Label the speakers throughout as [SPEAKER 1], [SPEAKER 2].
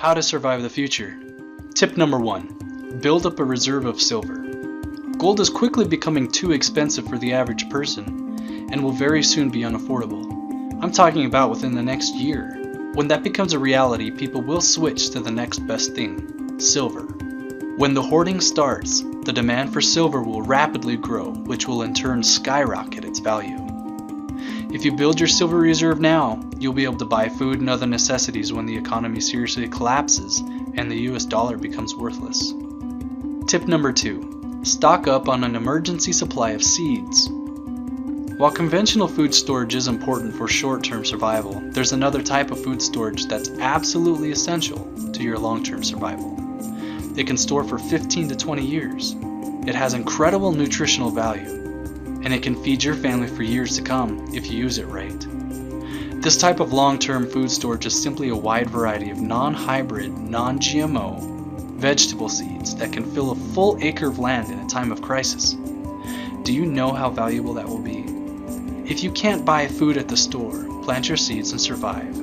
[SPEAKER 1] How to survive the future. Tip number 1. Build up a reserve of silver. Gold is quickly becoming too expensive for the average person and will very soon be unaffordable. I'm talking about within the next year. When that becomes a reality, people will switch to the next best thing, silver. When the hoarding starts, the demand for silver will rapidly grow, which will in turn skyrocket its value. If you build your silver reserve now, you'll be able to buy food and other necessities when the economy seriously collapses and the US dollar becomes worthless. Tip number 2. Stock up on an emergency supply of seeds. While conventional food storage is important for short-term survival, there's another type of food storage that's absolutely essential to your long-term survival. It can store for 15 to 20 years. It has incredible nutritional value, and it can feed your family for years to come if you use it right. This type of long-term food storage is simply a wide variety of non-hybrid, non-GMO vegetable seeds that can fill a full acre of land in a time of crisis. Do you know how valuable that will be? If you can't buy food at the store, plant your seeds and survive.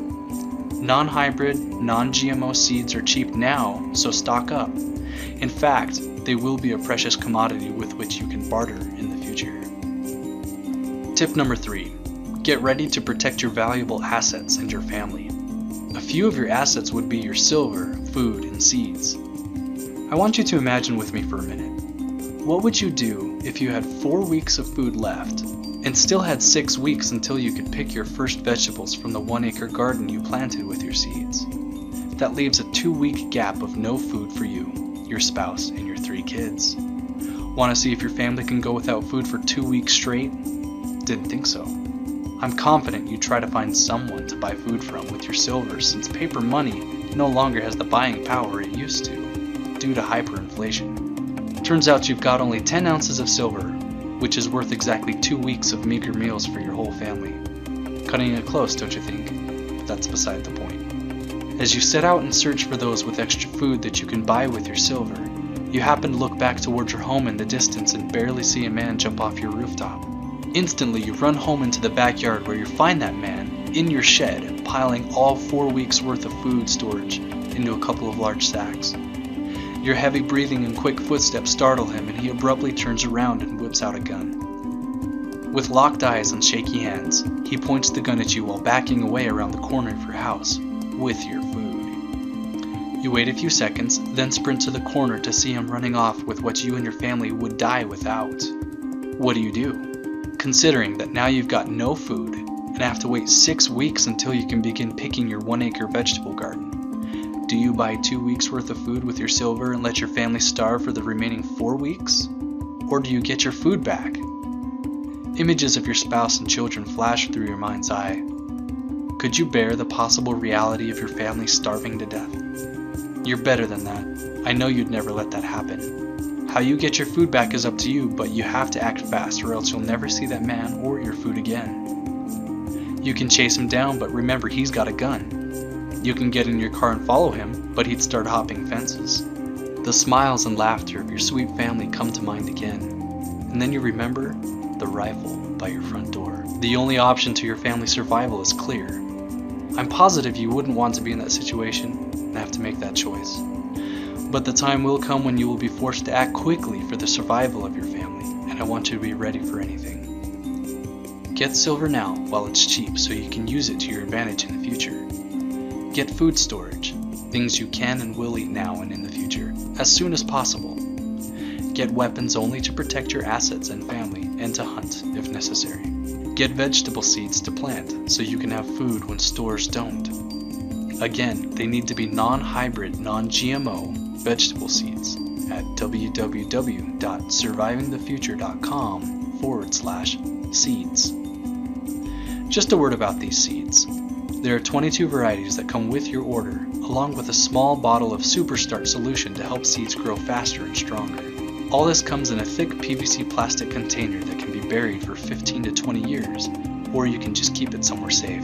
[SPEAKER 1] Non-hybrid, non-GMO seeds are cheap now, so stock up. In fact, they will be a precious commodity with which you can barter in the future. Tip number 3. Get ready to protect your valuable assets and your family. A few of your assets would be your silver, food, and seeds. I want you to imagine with me for a minute. What would you do if you had 4 weeks of food left and still had 6 weeks until you could pick your first vegetables from the 1-acre garden you planted with your seeds? That leaves a 2-week gap of no food for you, your spouse, and your 3 kids. Want to see if your family can go without food for 2 weeks straight? Didn't think so. I'm confident you'd try to find someone to buy food from with your silver, since paper money no longer has the buying power it used to, due to hyperinflation. Turns out you've got only 10 ounces of silver, which is worth exactly 2 weeks of meager meals for your whole family. Cutting it close, don't you think? But that's beside the point. As you set out and search for those with extra food that you can buy with your silver, you happen to look back towards your home in the distance and barely see a man jump off your rooftop. Instantly, you run home into the backyard where you find that man in your shed, piling all 4 weeks worth of food storage into a couple of large sacks. Your heavy breathing and quick footsteps startle him, and he abruptly turns around and whips out a gun. With locked eyes and shaky hands, he points the gun at you while backing away around the corner of your house with your food. You wait a few seconds, then sprint to the corner to see him running off with what you and your family would die without. What do? Considering that now you've got no food and have to wait 6 weeks until you can begin picking your 1-acre vegetable garden, do you buy 2 weeks worth of food with your silver and let your family starve for the remaining 4 weeks? Or do you get your food back? Images of your spouse and children flash through your mind's eye. Could you bear the possible reality of your family starving to death? You're better than that. I know you'd never let that happen. How you get your food back is up to you, but you have to act fast or else you'll never see that man or your food again. You can chase him down, but remember he's got a gun. You can get in your car and follow him, but he'd start hopping fences. The smiles and laughter of your sweet family come to mind again, and then you remember the rifle by your front door. The only option to your family's survival is clear. I'm positive you wouldn't want to be in that situation and have to make that choice. But the time will come when you will be forced to act quickly for the survival of your family, and I want you to be ready for anything. Get silver now while it's cheap so you can use it to your advantage in the future. Get food storage, things you can and will eat now and in the future, as soon as possible. Get weapons only to protect your assets and family, and to hunt if necessary. Get vegetable seeds to plant so you can have food when stores don't. Again, they need to be non-hybrid, non-GMO vegetable seeds at www.survivingthefuture.com/seeds. Just a word about these seeds. There are 22 varieties that come with your order, along with a small bottle of Superstart solution to help seeds grow faster and stronger. All this comes in a thick PVC plastic container that can be buried for 15 to 20 years, or you can just keep it somewhere safe.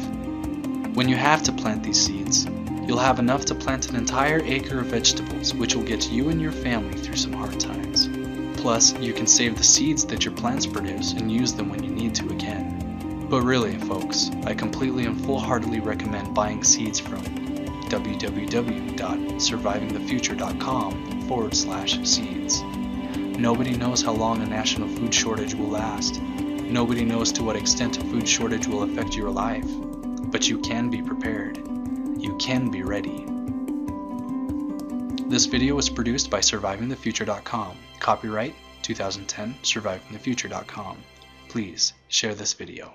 [SPEAKER 1] When you have to plant these seeds, you'll have enough to plant an entire acre of vegetables, which will get you and your family through some hard times. Plus, you can save the seeds that your plants produce and use them when you need to again. But really, folks, I completely and full-heartedly recommend buying seeds from www.survivingthefuture.com/seeds. Nobody knows how long a national food shortage will last. Nobody knows to what extent a food shortage will affect your life. But you can be prepared. You can be ready. This video was produced by survivingthefuture.com. Copyright 2010 survivingthefuture.com. Please share this video.